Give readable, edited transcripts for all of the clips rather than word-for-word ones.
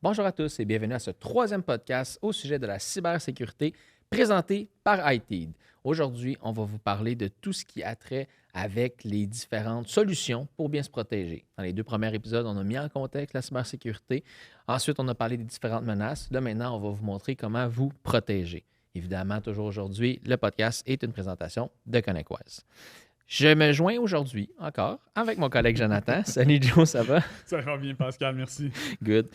Bonjour à tous et bienvenue à ce troisième podcast au sujet de la cybersécurité présenté par ITEED. Aujourd'hui, on va vous parler de tout ce qui a trait avec les différentes solutions pour bien se protéger. Dans les deux premiers épisodes, on a mis en contexte la cybersécurité. Ensuite, on a parlé des différentes menaces. Là, maintenant, on va vous montrer comment vous protéger. Évidemment, toujours aujourd'hui, le podcast est une présentation de ConnectWise. Je me joins aujourd'hui encore avec mon collègue Jonathan. Salut Joe, ça va? Ça va bien, Pascal, merci. Good.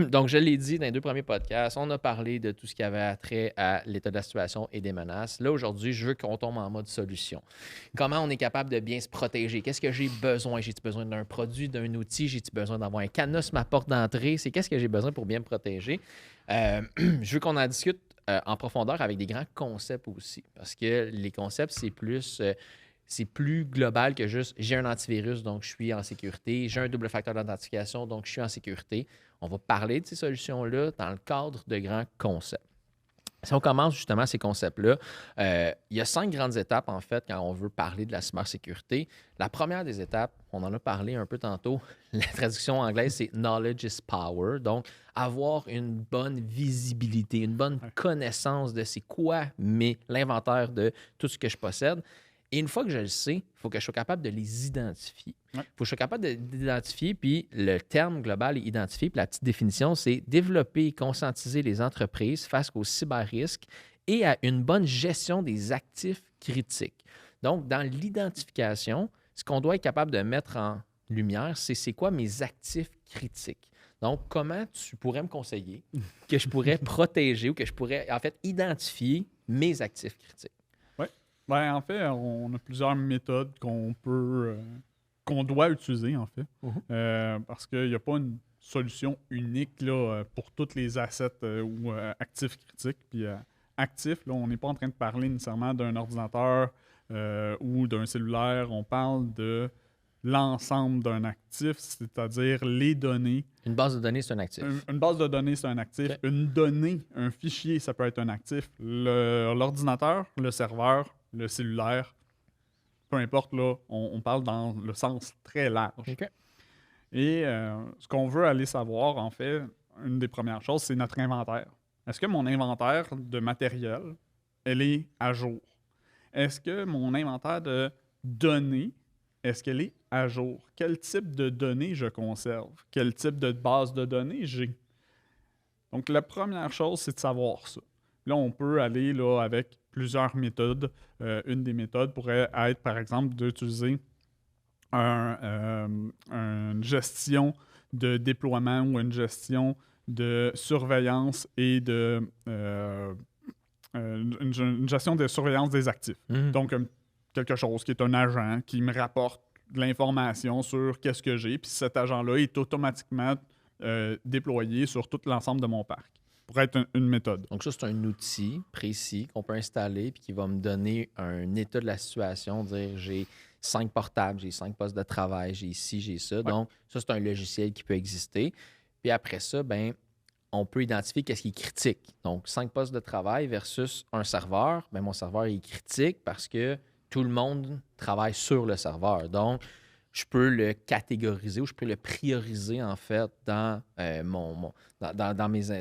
Donc, je l'ai dit dans les deux premiers podcasts, on a parlé de tout ce qui avait trait à l'état de la situation et des menaces. Là, aujourd'hui, je veux qu'on tombe en mode solution. Comment on est capable de bien se protéger? Qu'est-ce que j'ai besoin? J'ai-tu besoin d'un produit, d'un outil? J'ai-tu besoin d'avoir un cadenas sur ma porte d'entrée? C'est qu'est-ce que j'ai besoin pour bien me protéger? Je veux qu'on en discute en profondeur avec des grands concepts aussi. Parce que les concepts, c'est plus global que juste j'ai un antivirus, donc je suis en sécurité. J'ai un double facteur d'authentification, donc je suis en sécurité. On va parler de ces solutions-là dans le cadre de grands concepts. Si on commence justement ces concepts-là, il y a 5 grandes étapes, en fait, quand on veut parler de la cybersécurité. La première des étapes, on en a parlé un peu tantôt, la traduction anglaise, c'est « knowledge is power ». Donc, avoir une bonne visibilité, une bonne connaissance de c'est quoi l'inventaire de tout ce que je possède. Et une fois que je le sais, il faut que je sois capable de les identifier. Il faut que je sois capable d'identifier, puis le terme global est identifié, puis la petite définition, c'est développer et conscientiser les entreprises face aux cyberrisques et à une bonne gestion des actifs critiques. Donc, dans l'identification, ce qu'on doit être capable de mettre en lumière, c'est quoi mes actifs critiques. Donc, comment tu pourrais me conseiller que je pourrais protéger ou que je pourrais, en fait, identifier mes actifs critiques? En fait, on a plusieurs méthodes qu'on doit utiliser, en fait. Parce qu'il n'y a pas une solution unique là, pour tous les assets ou actifs critiques. Puis actifs, là, on n'est pas en train de parler nécessairement d'un ordinateur ou d'un cellulaire. On parle de l'ensemble d'un actif, c'est-à-dire les données. Une base de données, c'est un actif. Une base de données, c'est un actif. Okay. Une donnée, un fichier, ça peut être un actif. L'ordinateur, le serveur, le cellulaire, peu importe, là, on parle dans le sens très large. Okay. Et ce qu'on veut aller savoir, en fait, une des premières choses, c'est notre inventaire. Est-ce que mon inventaire de matériel, elle est à jour? Est-ce que mon inventaire de données, est-ce qu'elle est à jour? Quel type de données je conserve? Quel type de base de données j'ai? Donc, la première chose, c'est de savoir ça. Là, on peut aller là, avec plusieurs méthodes. Une des méthodes pourrait être, par exemple, d'utiliser une gestion de déploiement ou une gestion de surveillance et une gestion de surveillance des actifs. Donc, quelque chose qui est un agent qui me rapporte de l'information sur qu'est-ce que j'ai, puis cet agent-là est automatiquement déployé sur tout l'ensemble de mon parc. Pour être une méthode. Donc ça, c'est un outil précis qu'on peut installer puis qui va me donner un état de la situation, dire j'ai 5 portables, j'ai 5 postes de travail, j'ai ci, j'ai ça. Donc ça, c'est un logiciel qui peut exister. Puis après ça, on peut identifier qu'est-ce qui est critique. Donc 5 postes de travail versus un serveur, mon serveur est critique parce que tout le monde travaille sur le serveur. Donc, je peux le catégoriser ou je peux le prioriser, en fait, dans, dans mes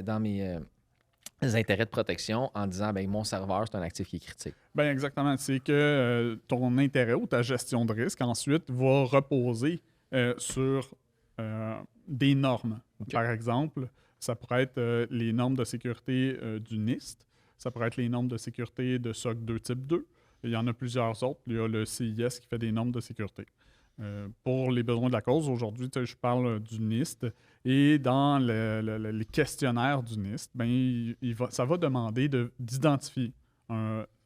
intérêts de protection en disant, mon serveur, c'est un actif qui est critique. Bien, exactement. C'est que ton intérêt ou ta gestion de risque, ensuite, va reposer sur des normes. Okay. Par exemple, ça pourrait être les normes de sécurité du NIST. Ça pourrait être les normes de sécurité de SOC 2 type 2. Il y en a plusieurs autres. Il y a le CIS qui fait des normes de sécurité. Pour les besoins de la cause, aujourd'hui, je parle du NIST. Et dans les questionnaires du NIST, ça va demander d'identifier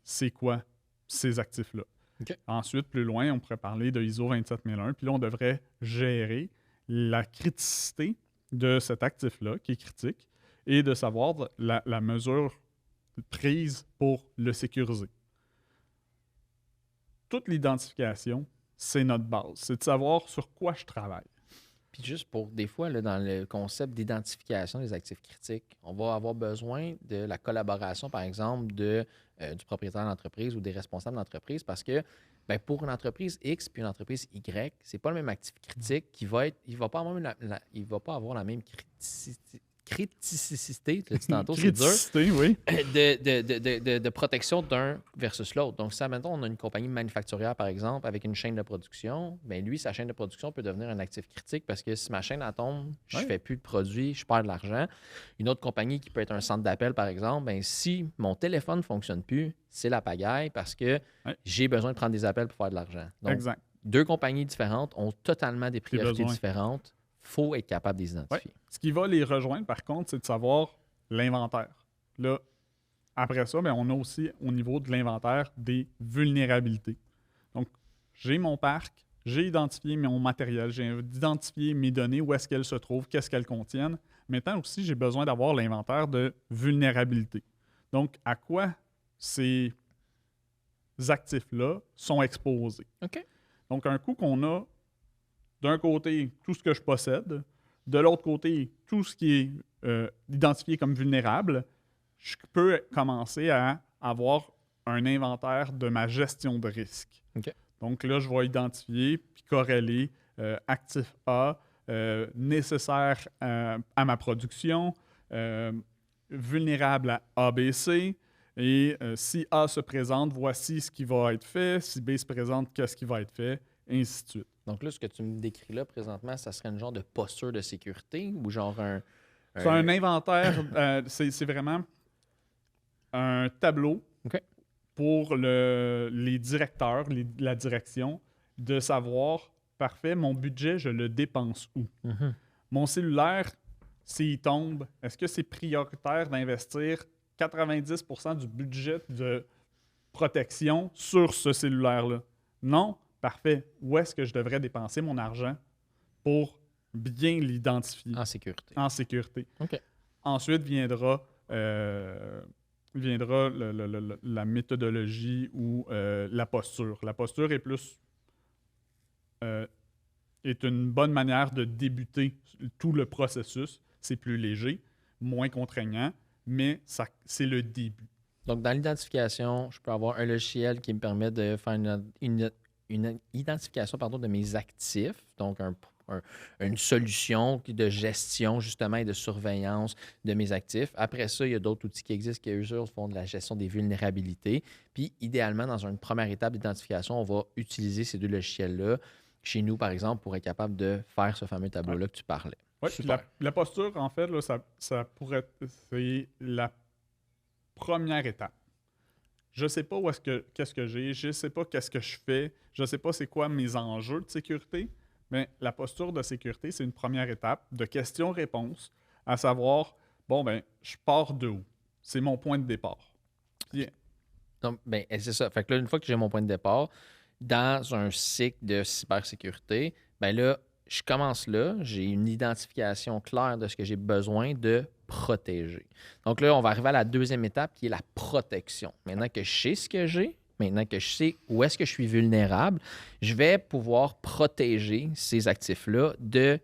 c'est quoi ces actifs-là. Okay. Ensuite, plus loin, on pourrait parler de ISO 27001. Puis là, on devrait gérer la criticité de cet actif-là, qui est critique, et de savoir la mesure prise pour le sécuriser. Toute l'identification, c'est notre base. C'est de savoir sur quoi je travaille. Puis juste pour, des fois, là, dans le concept d'identification des actifs critiques, on va avoir besoin de la collaboration, par exemple, du propriétaire d'entreprise ou des responsables d'entreprise parce que pour une entreprise X puis une entreprise Y, c'est pas le même actif critique qui va être. Il va pas avoir la même criticité, tu l'as dit tantôt, c'est dur, Criticité, oui. de protection d'un versus l'autre. Donc, ça, mettons, on a une compagnie manufacturière, par exemple, avec une chaîne de production, bien lui, sa chaîne de production peut devenir un actif critique parce que si ma chaîne elle tombe, je Ouais. fais plus de produits, je perds de l'argent. Une autre compagnie qui peut être un centre d'appel, par exemple, bien, si mon téléphone ne fonctionne plus, c'est la pagaille parce que Ouais. j'ai besoin de prendre des appels pour faire de l'argent. Donc, Exact. deux compagnies différentes ont totalement des priorités besoins. différentes. Il faut être capable de les Ouais. identifier. Ce qui va les rejoindre, par contre, c'est de savoir l'inventaire. Là, après ça, ben, on a aussi, au niveau de l'inventaire, des vulnérabilités. Donc, j'ai mon parc, j'ai identifié mon matériel, j'ai identifié mes données, où est-ce qu'elles se trouvent, qu'est-ce qu'elles contiennent. Maintenant aussi, j'ai besoin d'avoir l'inventaire de vulnérabilité. Donc, à quoi ces actifs-là sont exposés. OK. Donc, un coup qu'on a, d'un côté, tout ce que je possède, de l'autre côté, tout ce qui est identifié comme vulnérable, je peux commencer à avoir un inventaire de ma gestion de risque. OK. Donc là, je vais identifier puis corréler actif A, nécessaire à ma production, vulnérable à ABC. Et si A se présente, voici ce qui va être fait. Si B se présente, qu'est-ce qui va être fait, et ainsi de suite. Donc là, ce que tu me décris là présentement, ça serait une genre de posture de sécurité ou genre un... C'est un inventaire, c'est vraiment un tableau OK. pour les directeurs, la direction, de savoir, parfait, mon budget, je le dépense où? Mhm. Mon cellulaire, s'il tombe, est-ce que c'est prioritaire d'investir 90% du budget de protection sur ce cellulaire-là? Non? Parfait. Où est-ce que je devrais dépenser mon argent pour bien l'identifier En sécurité. en sécurité? OK. Ensuite viendra la méthodologie ou la posture. La posture est plus est une bonne manière de débuter tout le processus. C'est plus léger, moins contraignant, mais c'est le début. Donc, dans l'identification, je peux avoir un logiciel qui me permet de faire une identification de mes actifs, donc une solution de gestion justement et de surveillance de mes actifs. Après ça, il y a d'autres outils qui existent qui, eux, font de la gestion des vulnérabilités. Puis, idéalement, dans une première étape d'identification, on va utiliser ces deux logiciels-là chez nous, par exemple, pour être capable de faire ce fameux tableau-là que tu parlais. Oui, Super. la posture, en fait, là, ça pourrait c'est la première étape. Je ne sais pas qu'est-ce que j'ai, je ne sais pas qu'est-ce que je fais, je ne sais pas c'est quoi mes enjeux de sécurité, mais la posture de sécurité, c'est une première étape de questions-réponses, à savoir, bon, ben, je pars de où? C'est mon point de départ. Puis, Donc, ben, c'est ça. Fait que là, une fois que j'ai mon point de départ, dans un cycle de cybersécurité, ben là, je commence là, j'ai une identification claire de ce que j'ai besoin de protéger. Donc là, on va arriver à la deuxième étape qui est la protection. Maintenant que je sais ce que j'ai, maintenant que je sais où est-ce que je suis vulnérable, je vais pouvoir protéger ces actifs-là des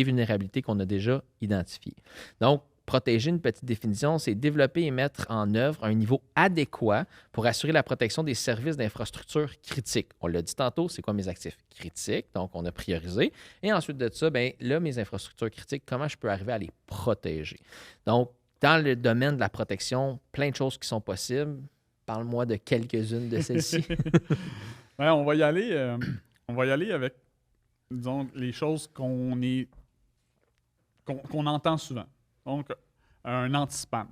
vulnérabilités qu'on a déjà identifiées. Donc, protéger, une petite définition, c'est développer et mettre en œuvre un niveau adéquat pour assurer la protection des services d'infrastructure critiques. On l'a dit tantôt, c'est quoi mes actifs critiques? Donc, on a priorisé. Et ensuite de ça, bien là, mes infrastructures critiques, comment je peux arriver à les protéger? Donc, dans le domaine de la protection, plein de choses qui sont possibles. Parle-moi de quelques-unes de celles-ci. ouais, on va y aller avec, disons, les choses qu'on entend souvent. Donc, un anti-spam.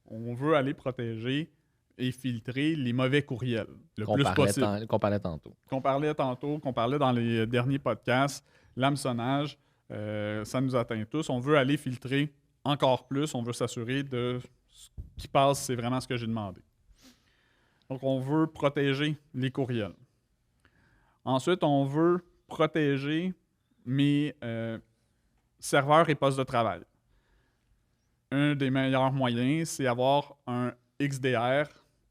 On veut aller protéger et filtrer les mauvais courriels le plus possible. Qu'on parlait tantôt. Qu'on parlait dans les derniers podcasts, l'hameçonnage, ça nous atteint tous. On veut aller filtrer encore plus. On veut s'assurer de ce qui passe, c'est vraiment ce que j'ai demandé. Donc, on veut protéger les courriels. Ensuite, on veut protéger mes serveurs et postes de travail. Un des meilleurs moyens, c'est avoir un XDR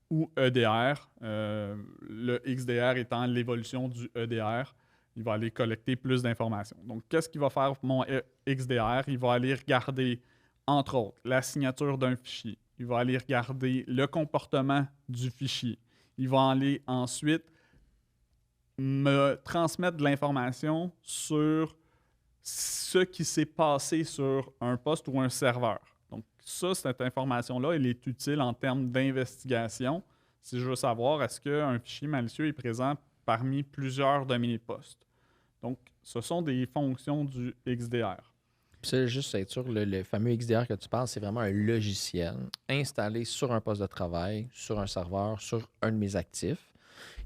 ou EDR. Le XDR étant l'évolution du EDR, il va aller collecter plus d'informations. Donc, qu'est-ce qu'il va faire mon XDR? Il va aller regarder, entre autres, la signature d'un fichier. Il va aller regarder le comportement du fichier. Il va aller ensuite me transmettre de l'information sur ce qui s'est passé sur un poste ou un serveur. Donc ça, cette information-là, elle est utile en termes d'investigation. Si je veux savoir, est-ce qu'un fichier malicieux est présent parmi plusieurs de mes postes. Donc, ce sont des fonctions du XDR. C'est juste être sûr, le fameux XDR que tu parles, c'est vraiment un logiciel installé sur un poste de travail, sur un serveur, sur un de mes actifs,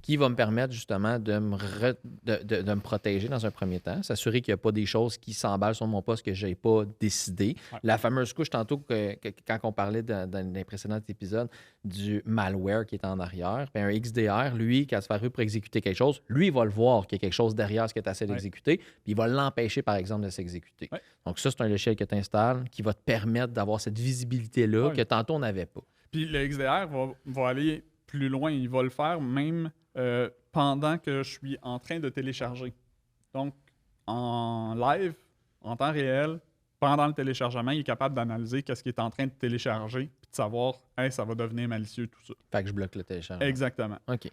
qui va me permettre justement de me protéger dans un premier temps, s'assurer qu'il n'y a pas des choses qui s'emballent sur mon poste que je n'ai pas décidé. Ouais. La fameuse couche, tantôt, quand on parlait dans les précédents épisodes du malware qui est en arrière, bien, un XDR, lui, quand il se fait arriver pour exécuter quelque chose, lui, il va le voir qu'il y a quelque chose derrière ce qui est assez d'exécuter, puis il va l'empêcher, par exemple, de s'exécuter. Ouais. Donc ça, c'est un logiciel que tu installes qui va te permettre d'avoir cette visibilité-là que tantôt, on n'avait pas. Puis le XDR va aller plus loin. Il va le faire même pendant que je suis en train de télécharger. Donc, en live, en temps réel, pendant le téléchargement, il est capable d'analyser qu'est-ce qu'il est en train de télécharger puis de savoir, hey, ça va devenir malicieux, tout ça. Fait que je bloque le téléchargement. Exactement. OK.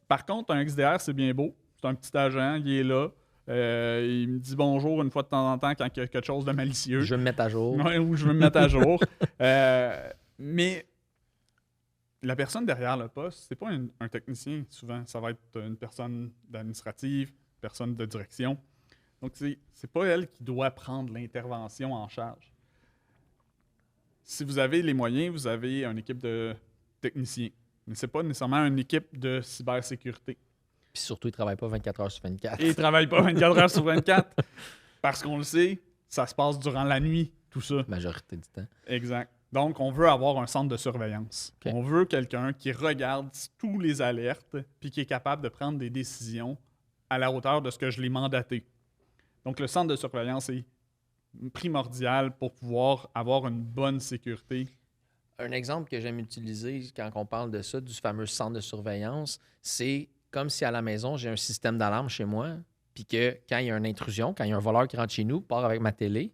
Par contre, un XDR, c'est bien beau. C'est un petit agent, il est là. Il me dit bonjour une fois de temps en temps quand il y a quelque chose de malicieux. Je veux me mettre à jour. Ouais, ou je veux me mettre à jour. Mais la personne derrière le poste, c'est pas un technicien, souvent. Ça va être une personne d'administrative, une personne de direction. Donc, c'est pas elle qui doit prendre l'intervention en charge. Si vous avez les moyens, vous avez une équipe de techniciens. Mais c'est pas nécessairement une équipe de cybersécurité. Puis surtout, ils ne travaillent pas 24 heures sur 24. Et ils ne travaillent pas 24 heures sur 24. Parce qu'on le sait, ça se passe durant la nuit, tout ça. Majorité du temps. Exact. Donc, on veut avoir un centre de surveillance. Okay. On veut quelqu'un qui regarde tous les alertes puis qui est capable de prendre des décisions à la hauteur de ce que je l'ai mandaté. Donc, le centre de surveillance est primordial pour pouvoir avoir une bonne sécurité. Un exemple que j'aime utiliser quand on parle de ça, du fameux centre de surveillance, c'est comme si à la maison, j'ai un système d'alarme chez moi, puis que quand il y a une intrusion, quand il y a un voleur qui rentre chez nous, part avec ma télé,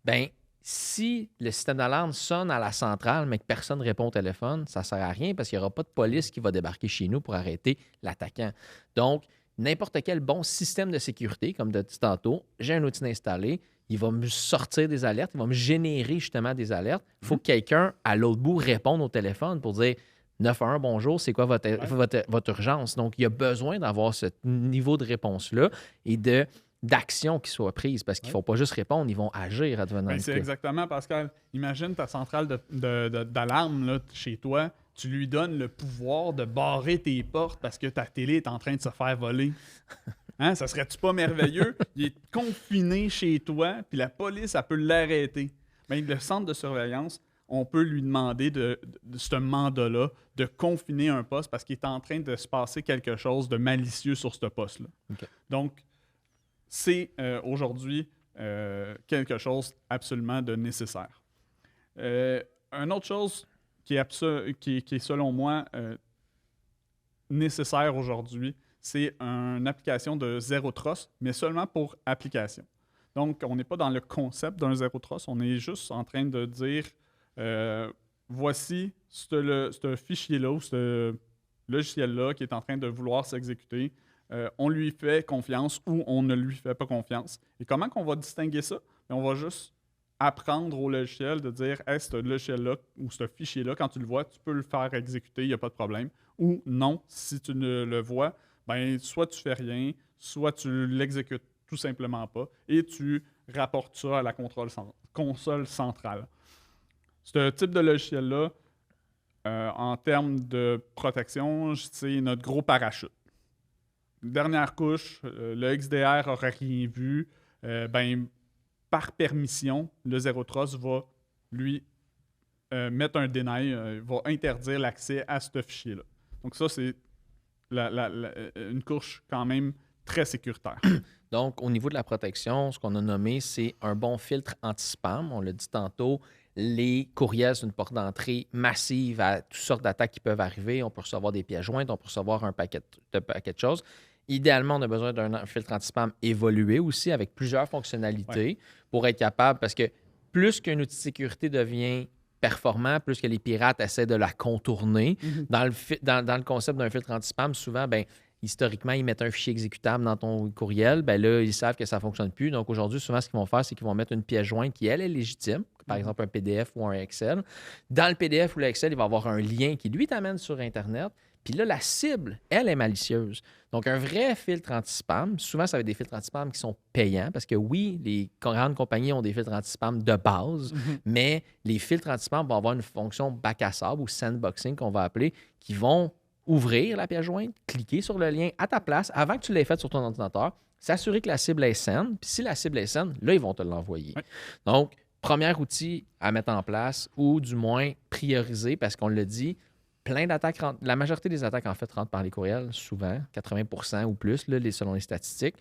bien, si le système d'alarme sonne à la centrale, mais que personne ne répond au téléphone, ça ne sert à rien parce qu'il n'y aura pas de police qui va débarquer chez nous pour arrêter l'attaquant. Donc, n'importe quel bon système de sécurité, comme tu as dit tantôt, j'ai un outil installé, il va me sortir des alertes, il va me générer justement des alertes. Il faut que quelqu'un à l'autre bout réponde au téléphone pour dire 911, bonjour, c'est quoi votre urgence? Donc, il y a besoin d'avoir ce niveau de réponse-là et d'action qui soit prise parce qu'ils ne font pas juste répondre, ils vont agir advenant. C'est exactement, Pascal. Imagine ta centrale d'alarme là, chez toi. Tu lui donnes le pouvoir de barrer tes portes parce que ta télé est en train de se faire voler. Hein? Ça serait-tu pas merveilleux? Il est confiné chez toi, puis la police, elle peut l'arrêter. Mais le centre de surveillance, on peut lui demander de ce mandat-là de confiner un poste parce qu'il est en train de se passer quelque chose de malicieux sur ce poste-là. Okay. Donc, c'est aujourd'hui quelque chose absolument de nécessaire. Une autre chose qui est selon moi nécessaire aujourd'hui, c'est une application de Zero Trust, mais seulement pour application. Donc, on n'est pas dans le concept d'un Zero Trust, on est juste en train de dire voici ce fichier-là ou ce logiciel-là qui est en train de vouloir s'exécuter. On lui fait confiance ou on ne lui fait pas confiance. Et comment qu'on va distinguer ça? On va juste apprendre au logiciel de dire hey, ce logiciel-là ou ce fichier-là, quand tu le vois, tu peux le faire exécuter, il n'y a pas de problème. Ou non, si tu ne le vois, ben, soit tu fais rien, soit tu l'exécutes tout simplement pas et tu rapportes ça à la console centrale. Ce type de logiciel-là, en termes de protection, c'est notre gros parachute. Dernière couche, le XDR n'aurait rien vu. Par permission, le Zero Trust va lui mettre un deny, va interdire l'accès à ce fichier-là. Donc ça, c'est une couche quand même très sécuritaire. Donc, au niveau de la protection, ce qu'on a nommé, c'est un bon filtre anti-spam. On l'a dit tantôt, les courriels, c'est une porte d'entrée massive à toutes sortes d'attaques qui peuvent arriver. On peut recevoir des pièces jointes, on peut recevoir un paquet de choses. Idéalement, on a besoin d'un filtre anti-spam évolué aussi avec plusieurs fonctionnalités pour être capable, parce que plus qu'un outil de sécurité devient performant, plus que les pirates essaient de la contourner. Dans le concept d'un filtre anti-spam, souvent, ben, historiquement, ils mettent un fichier exécutable dans ton courriel, ben là, ils savent que ça ne fonctionne plus. Donc, aujourd'hui, souvent, ce qu'ils vont faire, c'est qu'ils vont mettre une pièce jointe qui, elle, est légitime, par exemple un PDF ou un Excel. Dans le PDF ou l'Excel, il va y avoir un lien qui, lui, t'amène sur Internet. Puis là, la cible, elle est malicieuse. Donc, un vrai filtre anti-spam, souvent, ça va être des filtres anti-spam qui sont payants parce que oui, les grandes compagnies ont des filtres anti-spam de base, mais les filtres anti-spam vont avoir une fonction bac à sable ou sandboxing qu'on va appeler qui vont ouvrir la pièce jointe, cliquer sur le lien à ta place avant que tu l'aies fait sur ton ordinateur, s'assurer que la cible est saine. Puis si la cible est saine, là, ils vont te l'envoyer. Oui. Donc, premier outil à mettre en place ou du moins prioriser parce qu'on l'a dit, plein d'attaques, la majorité des attaques, en fait, rentrent par les courriels, souvent, 80% ou plus, là, selon les statistiques.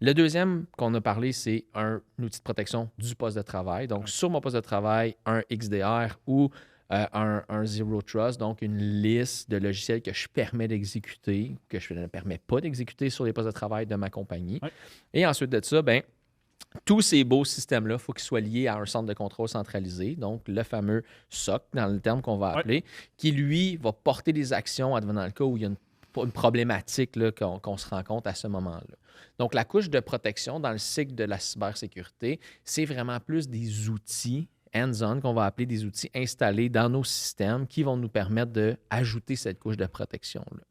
Le deuxième qu'on a parlé, c'est un outil de protection du poste de travail. Donc, sur mon poste de travail, un XDR ou un Zero Trust, donc une liste de logiciels que je permets d'exécuter, que je ne permets pas d'exécuter sur les postes de travail de ma compagnie. Oui. Et ensuite de ça, bien, tous ces beaux systèmes-là, il faut qu'ils soient liés à un centre de contrôle centralisé, donc le fameux SOC, dans le terme qu'on va appeler, qui, lui, va porter des actions advenant le cas où il y a une problématique là, qu'on se rend compte à ce moment-là. Donc, la couche de protection dans le cycle de la cybersécurité, c'est vraiment plus des outils hands-on qu'on va appeler des outils installés dans nos systèmes qui vont nous permettre d'ajouter cette couche de protection-là.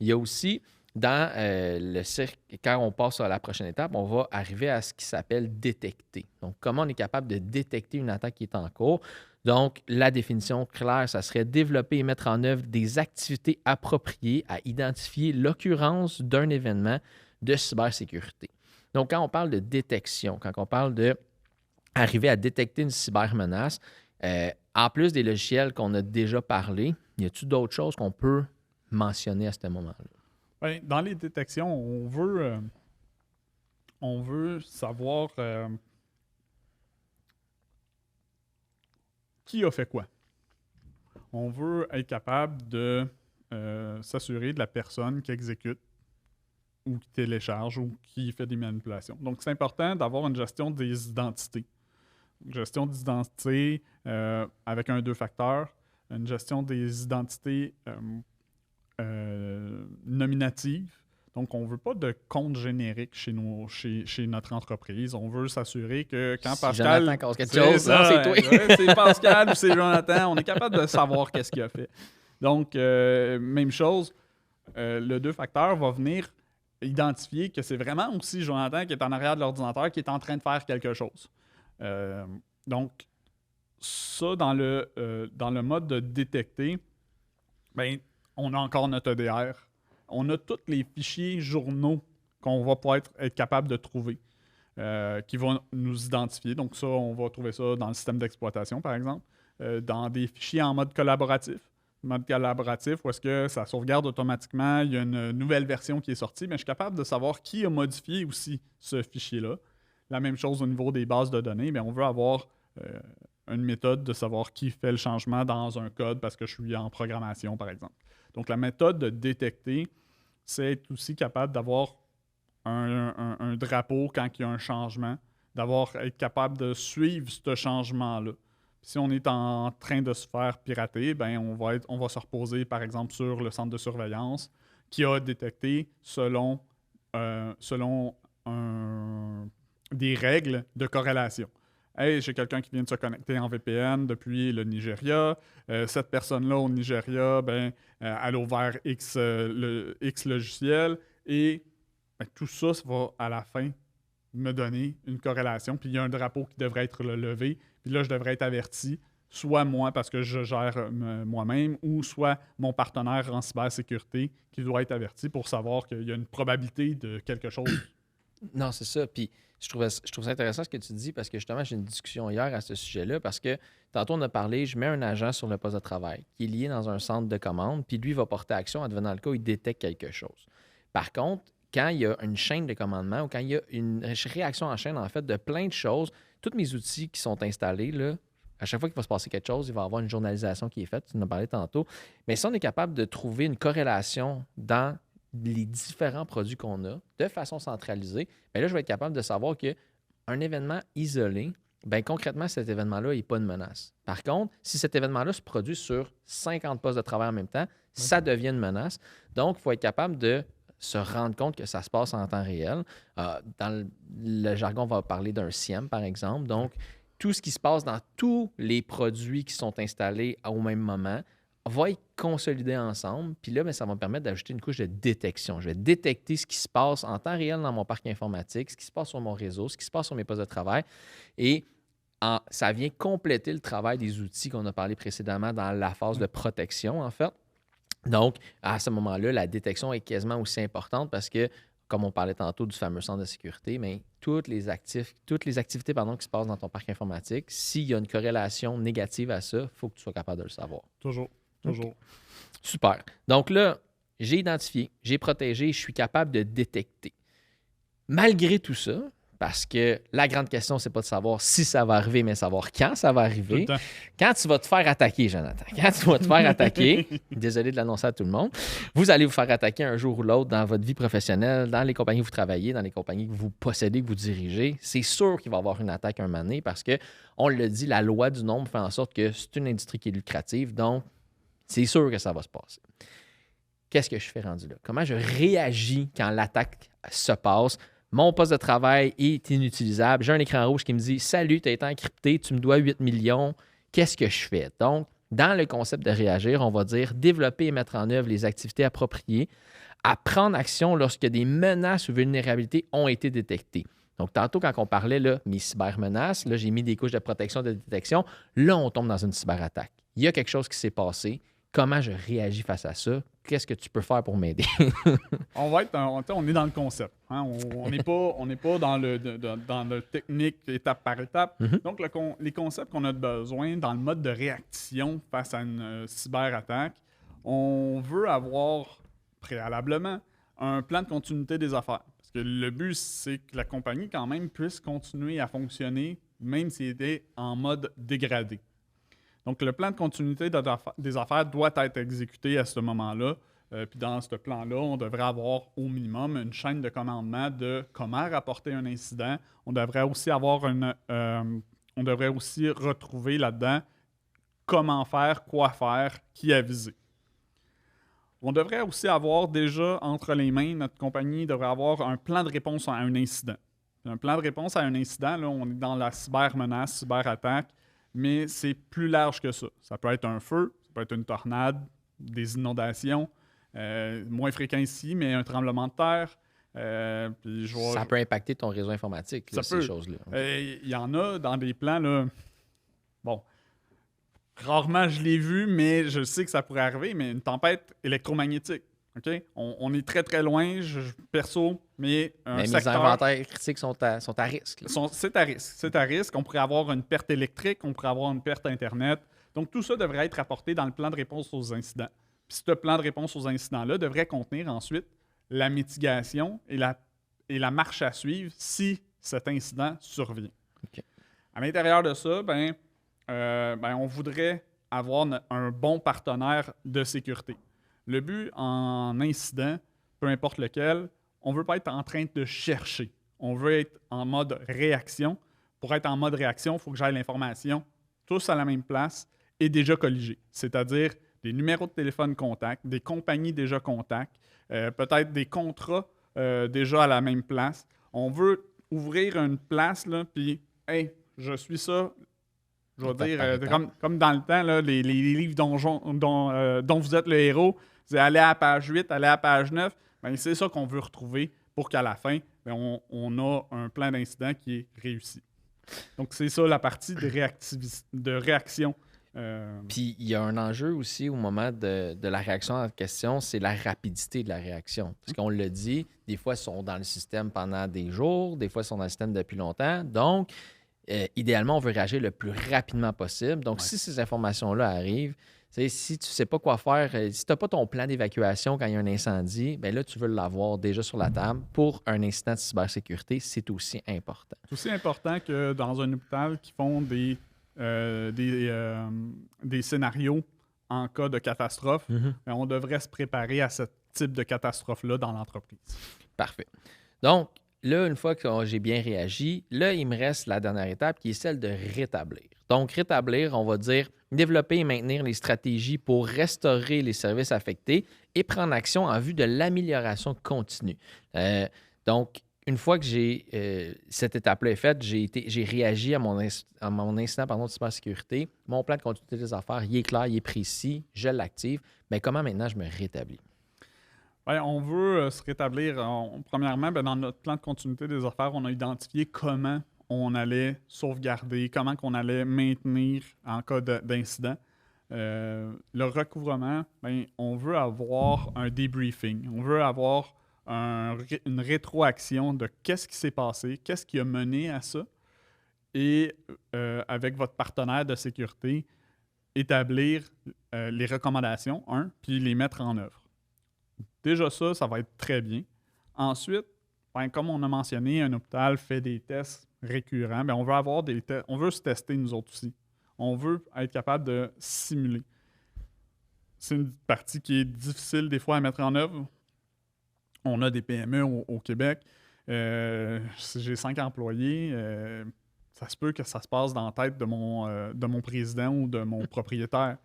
Il y a aussi dans le cirque, quand on passe à la prochaine étape, on va arriver à ce qui s'appelle détecter. Donc, comment on est capable de détecter une attaque qui est en cours. Donc, la définition claire, ça serait développer et mettre en œuvre des activités appropriées à identifier l'occurrence d'un événement de cybersécurité. Donc, quand on parle de détection, quand on parle de arriver à détecter une cybermenace, en plus des logiciels qu'on a déjà parlé, y a-t-il d'autres choses qu'on peut mentionner à ce moment-là? Bien, dans les détections, on veut savoir qui a fait quoi. On veut être capable de s'assurer de la personne qui exécute ou qui télécharge ou qui fait des manipulations. Donc, c'est important d'avoir une gestion des identités. Une gestion d'identité avec un 2 facteurs, une gestion des identités nominatives. Donc, on ne veut pas de compte générique chez notre entreprise. On veut s'assurer que quand Pascal... Jonathan cause quelque chose, c'est toi. C'est Pascal ou c'est Jonathan. On est capable de savoir qu'est-ce qu'il a fait. Donc, même chose, le 2 facteurs va venir identifier que c'est vraiment aussi Jonathan qui est en arrière de l'ordinateur qui est en train de faire quelque chose. Donc, ça, dans le mode de détecter, ben, on a encore notre EDR. On a tous les fichiers journaux qu'on va pouvoir être capable de trouver, qui vont nous identifier. Donc, ça, on va trouver ça dans le système d'exploitation, par exemple, dans des fichiers en mode collaboratif. Mode collaboratif, où est-ce que ça sauvegarde automatiquement, il y a une nouvelle version qui est sortie, mais je suis capable de savoir qui a modifié aussi ce fichier-là. La même chose au niveau des bases de données, bien, on veut avoir une méthode de savoir qui fait le changement dans un code parce que je suis en programmation, par exemple. Donc, la méthode de détecter, c'est être aussi capable d'avoir un drapeau quand il y a un changement, être capable de suivre ce changement-là. Si on est en train de se faire pirater, ben on va se reposer, par exemple, sur le centre de surveillance qui a détecté selon des règles de corrélation. Hey, j'ai quelqu'un qui vient de se connecter en VPN depuis le Nigeria. Cette personne-là au Nigeria, ben, elle a ouvert X logiciel et ben, tout ça va à la fin me donner une corrélation. Puis il y a un drapeau qui devrait être levé. Puis là, je devrais être averti, soit moi parce que je gère moi-même, ou soit mon partenaire en cybersécurité qui doit être averti pour savoir qu'il y a une probabilité de quelque chose. Non, c'est ça. Puis je trouve ça intéressant ce que tu dis parce que justement, j'ai eu une discussion hier à ce sujet-là parce que tantôt, on a parlé, je mets un agent sur le poste de travail qui est lié dans un centre de commande, puis lui va porter action advenant le cas où il détecte quelque chose. Par contre, quand il y a une chaîne de commandement ou quand il y a une réaction en chaîne, en fait, de plein de choses, tous mes outils qui sont installés, là, à chaque fois qu'il va se passer quelque chose, il va y avoir une journalisation qui est faite, tu en as parlé tantôt. Mais si on est capable de trouver une corrélation dans les différents produits qu'on a de façon centralisée, bien là, je vais être capable de savoir qu'un événement isolé, bien concrètement, cet événement-là n'est pas une menace. Par contre, si cet événement-là se produit sur 50 postes de travail en même temps, ça devient une menace. Donc, il faut être capable de se rendre compte que ça se passe en temps réel. Dans le jargon, on va parler d'un SIEM, par exemple. Donc, tout ce qui se passe dans tous les produits qui sont installés au même moment va être consolidé ensemble. Puis là, ça va me permettre d'ajouter une couche de détection. Je vais détecter ce qui se passe en temps réel dans mon parc informatique, ce qui se passe sur mon réseau, ce qui se passe sur mes postes de travail. Et ça vient compléter le travail des outils qu'on a parlé précédemment dans la phase de protection, en fait. Donc, à ce moment-là, la détection est quasiment aussi importante parce que, comme on parlait tantôt du fameux centre de sécurité, mais toutes les activités qui se passent dans ton parc informatique, s'il y a une corrélation négative à ça, il faut que tu sois capable de le savoir. Toujours. Okay. Super. Donc là, j'ai identifié, j'ai protégé, je suis capable de détecter. Malgré tout ça, parce que la grande question, c'est pas de savoir si ça va arriver, mais savoir quand ça va arriver. Quand tu vas te faire attaquer, Jonathan, désolé de l'annoncer à tout le monde, vous allez vous faire attaquer un jour ou l'autre dans votre vie professionnelle, dans les compagnies où vous travaillez, dans les compagnies que vous possédez, que vous dirigez. C'est sûr qu'il va y avoir une attaque un moment donné parce que, on le dit, la loi du nombre fait en sorte que c'est une industrie qui est lucrative, donc c'est sûr que ça va se passer. Qu'est-ce que je fais rendu là? Comment je réagis quand l'attaque se passe? Mon poste de travail est inutilisable. J'ai un écran rouge qui me dit « Salut, tu as été encrypté, tu me dois 8 millions. Qu'est-ce que je fais? » Donc, dans le concept de réagir, on va dire développer et mettre en œuvre les activités appropriées, à prendre action lorsque des menaces ou vulnérabilités ont été détectées. Donc, tantôt, quand on parlait, là, mes cybermenaces, là, j'ai mis des couches de protection, de détection. Là, on tombe dans une cyberattaque. Il y a quelque chose qui s'est passé. Comment je réagis face à ça? Qu'est-ce que tu peux faire pour m'aider? On est dans le concept. Hein? On n'est pas dans le technique étape par étape. Mm-hmm. Donc, les concepts qu'on a besoin dans le mode de réaction face à une cyberattaque, on veut avoir préalablement un plan de continuité des affaires. Parce que le but, c'est que la compagnie, quand même, puisse continuer à fonctionner, même s'il était en mode dégradé. Donc, le plan de continuité des affaires doit être exécuté à ce moment-là. Puis dans ce plan-là, on devrait avoir au minimum une chaîne de commandement de comment rapporter un incident. On devrait aussi retrouver là-dedans comment faire, quoi faire, qui aviser. On devrait aussi avoir déjà entre les mains, notre compagnie devrait avoir un plan de réponse à un incident. Un plan de réponse à un incident, là, on est dans la cybermenace, cyberattaque, mais c'est plus large que ça. Ça peut être un feu, ça peut être une tornade, des inondations, moins fréquent ici, mais un tremblement de terre. Ça peut impacter ton réseau informatique, là, ces choses-là. Il y en a dans des plans, là, bon, rarement je l'ai vu, mais je sais que ça pourrait arriver, mais une tempête électromagnétique. Okay? On est très, très loin, perso, mais un secteur... Les inventaires critiques sont à risque. C'est à risque. C'est à risque. On pourrait avoir une perte électrique, on pourrait avoir une perte Internet. Donc, tout ça devrait être apporté dans le plan de réponse aux incidents. Puis, ce plan de réponse aux incidents-là devrait contenir ensuite la mitigation et la marche à suivre si cet incident survient. Okay. À l'intérieur de ça, on voudrait avoir un bon partenaire de sécurité. Le but en incident, peu importe lequel, on ne veut pas être en train de chercher. On veut être en mode réaction. Pour être en mode réaction, il faut que j'aille l'information tous à la même place et déjà colligée. C'est-à-dire des numéros de téléphone contact, des compagnies déjà contact, peut-être des contrats déjà à la même place. On veut ouvrir une place, là, puis « Hey, je suis ça ». Je vais dire, comme dans le temps, là, les livres dont vous êtes le héros, c'est aller à la page 8, aller à la page 9. Bien, c'est ça qu'on veut retrouver pour qu'à la fin, on a un plan d'incident qui est réussi. Donc, c'est ça la partie de réaction. Puis, il y a un enjeu aussi au moment de la réaction en question, c'est la rapidité de la réaction. Parce qu'on le dit, des fois, ils sont dans le système pendant des jours, des fois, ils sont dans le système depuis longtemps. Donc, idéalement, on veut réagir le plus rapidement possible. Donc, si ces informations-là arrivent, si tu ne sais pas quoi faire, si tu n'as pas ton plan d'évacuation quand il y a un incendie, bien là, tu veux l'avoir déjà sur la table. Pour un incident de cybersécurité, c'est aussi important. C'est aussi important que dans un hôpital qui font des scénarios en cas de catastrophe, on devrait se préparer à ce type de catastrophe-là dans l'entreprise. Parfait. Donc, là, une fois que j'ai bien réagi, là, il me reste la dernière étape qui est celle de rétablir. Donc, rétablir, on va dire, développer et maintenir les stratégies pour restaurer les services affectés et prendre action en vue de l'amélioration continue. Donc, une fois que cette étape-là est faite, j'ai réagi à mon incident de cybersécurité. Mon plan de continuité des affaires, il est clair, il est précis, je l'active. Mais comment maintenant je me rétablis? Ouais, on veut se rétablir. Premièrement, dans notre plan de continuité des affaires, on a identifié comment on allait sauvegarder, comment on allait maintenir en cas d'incident. Le recouvrement, on veut avoir un debriefing. On veut avoir une rétroaction de qu'est-ce qui s'est passé, qu'est-ce qui a mené à ça, et avec votre partenaire de sécurité, établir les recommandations, puis les mettre en œuvre. Déjà ça va être très bien. Ensuite, comme on a mentionné, un hôpital fait des tests récurrents, on veut avoir des tests, on veut se tester nous autres aussi. On veut être capable de simuler. C'est une partie qui est difficile des fois à mettre en œuvre. On a des PME au Québec. J'ai 5 employés. Ça se peut que ça se passe dans la tête de mon président ou de mon propriétaire.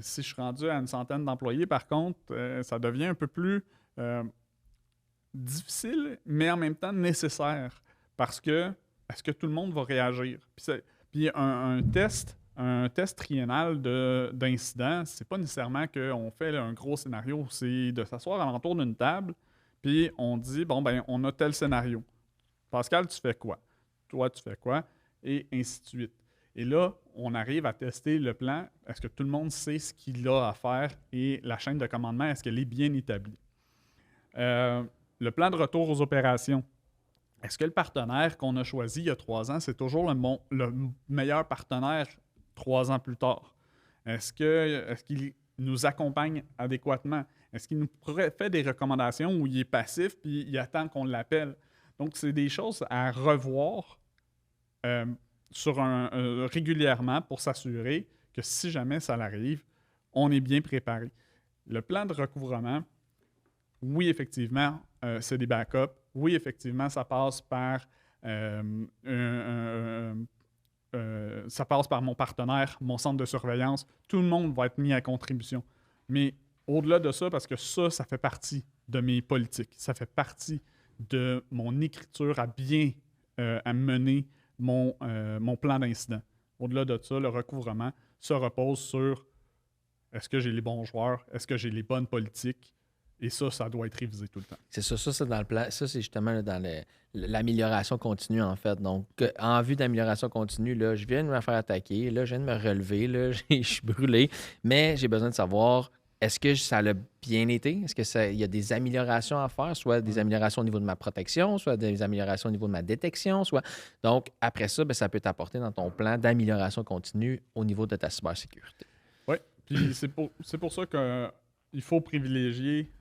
Si je suis rendu à une centaine d'employés, par contre, ça devient un peu plus difficile, mais en même temps nécessaire. Parce que est-ce que tout le monde va réagir? Puis un test triennal d'incident, c'est pas nécessairement qu'on fait un gros scénario. C'est de s'asseoir alentour d'une table, puis on dit, on a tel scénario. Pascal, tu fais quoi? Toi, tu fais quoi? Et ainsi de suite. Et là, on arrive à tester le plan. Est-ce que tout le monde sait ce qu'il a à faire et la chaîne de commandement, est-ce qu'elle est bien établie? Le plan de retour aux opérations. Est-ce que le partenaire qu'on a choisi il y a 3 ans, c'est toujours le meilleur partenaire 3 ans plus tard? Est-ce qu'il nous accompagne adéquatement? Est-ce qu'il nous fait des recommandations où il est passif puis il attend qu'on l'appelle? Donc, c'est des choses à revoir régulièrement pour s'assurer que si jamais ça l'arrive, on est bien préparé. Le plan de recouvrement, oui, effectivement, c'est des backups. Oui, effectivement, ça passe par mon partenaire, mon centre de surveillance. Tout le monde va être mis à contribution. Mais au-delà de ça, parce que ça fait partie de mes politiques. Ça fait partie de mon écriture à bien à mener mon plan d'incident. Au-delà de ça, le recouvrement se repose sur est-ce que j'ai les bons joueurs, est-ce que j'ai les bonnes politiques, et ça doit être révisé tout le temps. C'est ça, c'est dans le plan. Ça, c'est justement là, dans l'amélioration continue, en fait. Donc, en vue d'amélioration continue, là, je viens de me faire attaquer, là, je viens de me relever, là, je suis brûlé, mais j'ai besoin de savoir est-ce que ça a bien été? Est-ce qu'il y a des améliorations à faire, soit des améliorations au niveau de ma protection, soit des améliorations au niveau de ma détection, soit... Donc, après ça, ça peut t'apporter dans ton plan d'amélioration continue au niveau de ta cybersécurité. Oui, puis c'est pour ça qu'il faut privilégier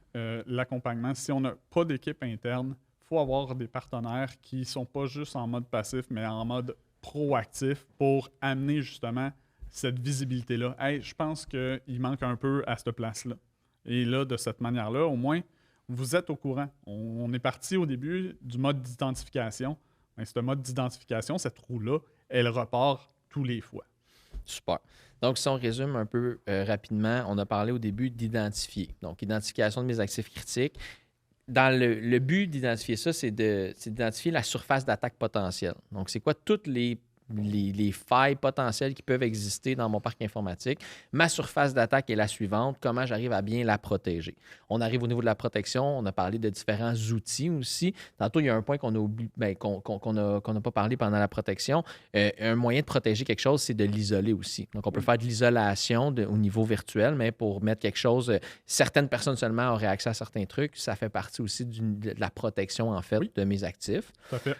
l'accompagnement. Si on n'a pas d'équipe interne, il faut avoir des partenaires qui ne sont pas juste en mode passif, mais en mode proactif pour amener justement cette visibilité-là. Hey, je pense qu'il manque un peu à cette place-là. Et là, de cette manière-là, au moins, vous êtes au courant. On est parti au début du mode d'identification. Ce mode d'identification, cette roue-là, elle repart tous les fois. Super. Donc, si on résume un peu rapidement, on a parlé au début d'identifier. Donc, identification de mes actifs critiques. Dans le but d'identifier ça, c'est d'identifier la surface d'attaque potentielle. Donc, c'est quoi toutes les failles potentielles qui peuvent exister dans mon parc informatique. Ma surface d'attaque est la suivante. Comment j'arrive à bien la protéger? On arrive au niveau de la protection. On a parlé de différents outils aussi. Tantôt, il y a un point qu'on a oublié, qu'on n'a pas parlé pendant la protection. Un moyen de protéger quelque chose, c'est de l'isoler aussi. Donc, on peut faire de l'isolation au niveau virtuel, mais pour mettre quelque chose, certaines personnes seulement auraient accès à certains trucs. Ça fait partie aussi de la protection, en fait, de mes actifs. Tout à fait.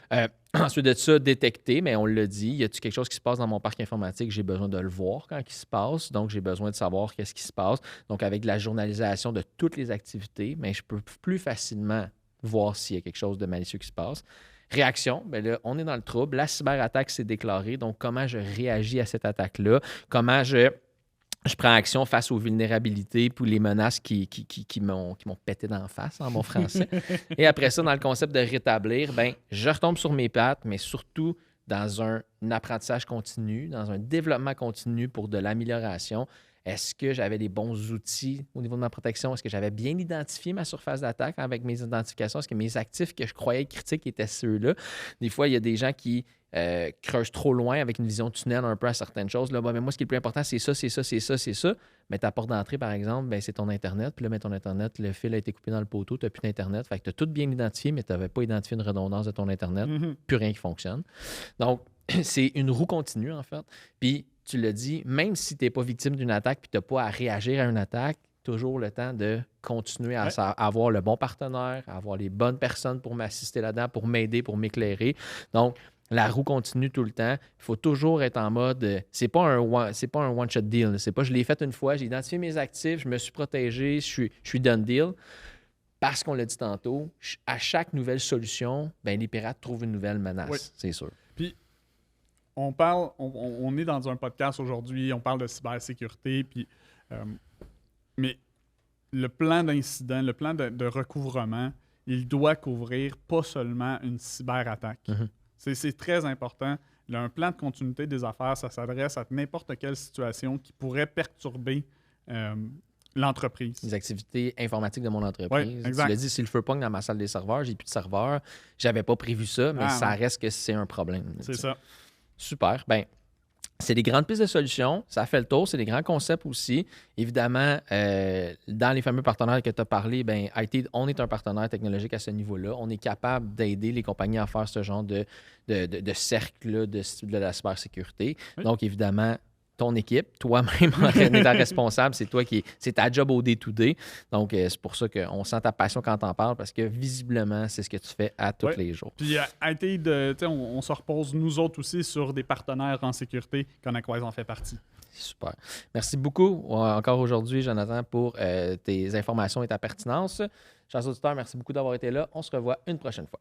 Ensuite de ça, détecter, mais on l'a dit, y a-t-il quelque chose qui se passe dans mon parc informatique? J'ai besoin de le voir quand il se passe, donc j'ai besoin de savoir qu'est-ce qui se passe. Donc, avec la journalisation de toutes les activités, mais je peux plus facilement voir s'il y a quelque chose de malicieux qui se passe. Réaction, bien là, on est dans le trouble. La cyberattaque s'est déclarée, donc comment je réagis à cette attaque-là? Comment je prends action face aux vulnérabilités puis les menaces qui m'ont pété dans la face, en bon français. Et après ça, dans le concept de rétablir, je retombe sur mes pattes, mais surtout dans un apprentissage continu, dans un développement continu pour de l'amélioration. Est-ce que j'avais les bons outils au niveau de ma protection? Est-ce que j'avais bien identifié ma surface d'attaque avec mes identifications? Est-ce que mes actifs que je croyais critiques étaient ceux-là? Des fois, il y a des gens qui creusent trop loin avec une vision tunnel un peu à certaines choses. Là, mais moi, ce qui est le plus important, c'est ça, c'est ça, c'est ça, c'est ça. Mais ta porte d'entrée, par exemple, ben, c'est ton Internet. Puis là, ton Internet, le fil a été coupé dans le poteau, tu n'as plus d'Internet. Fait que tu as tout bien identifié, mais tu n'avais pas identifié une redondance de ton Internet. Plus rien qui fonctionne. Donc, c'est une roue continue, en fait. Puis, tu l'as dit, même si tu n'es pas victime d'une attaque puis tu n'as pas à réagir à une attaque, toujours le temps de continuer à avoir le bon partenaire, à avoir les bonnes personnes pour m'assister là-dedans, pour m'aider, pour m'éclairer. Donc, la roue continue tout le temps. Il faut toujours être en mode... C'est pas un one-shot deal. C'est pas je l'ai fait une fois, j'ai identifié mes actifs, je me suis protégé, je suis done deal. Parce qu'on l'a dit tantôt, à chaque nouvelle solution, ben, les pirates trouvent une nouvelle menace, c'est sûr. Puis, on est dans un podcast aujourd'hui, on parle de cybersécurité, puis, mais le plan d'incident, le plan de recouvrement, il doit couvrir pas seulement une cyberattaque. C'est très important. Un plan de continuité des affaires, ça s'adresse à n'importe quelle situation qui pourrait perturber l'entreprise. Les activités informatiques de mon entreprise. Oui, exact. Tu l'as dit, si le feu pogne dans ma salle des serveurs, j'ai plus de serveurs. J'avais pas prévu ça, mais ça reste que c'est un problème. C'est ça. Super. Bien, c'est des grandes pistes de solutions. Ça fait le tour. C'est des grands concepts aussi. Évidemment, dans les fameux partenaires que tu as parlé, bien, IT, on est un partenaire technologique à ce niveau-là. On est capable d'aider les compagnies à faire ce genre de cercle de la cybersécurité. Oui. Donc, évidemment, ton équipe, toi-même, en étant responsable, c'est ta job au day-to-day. Donc, c'est pour ça qu'on sent ta passion quand t'en parles, parce que visiblement, c'est ce que tu fais à tous les jours. Puis, on se repose, nous autres aussi, sur des partenaires en sécurité, Connectwise en fait partie. Super. Merci beaucoup encore aujourd'hui, Jonathan, pour tes informations et ta pertinence. Chers auditeurs, merci beaucoup d'avoir été là. On se revoit une prochaine fois.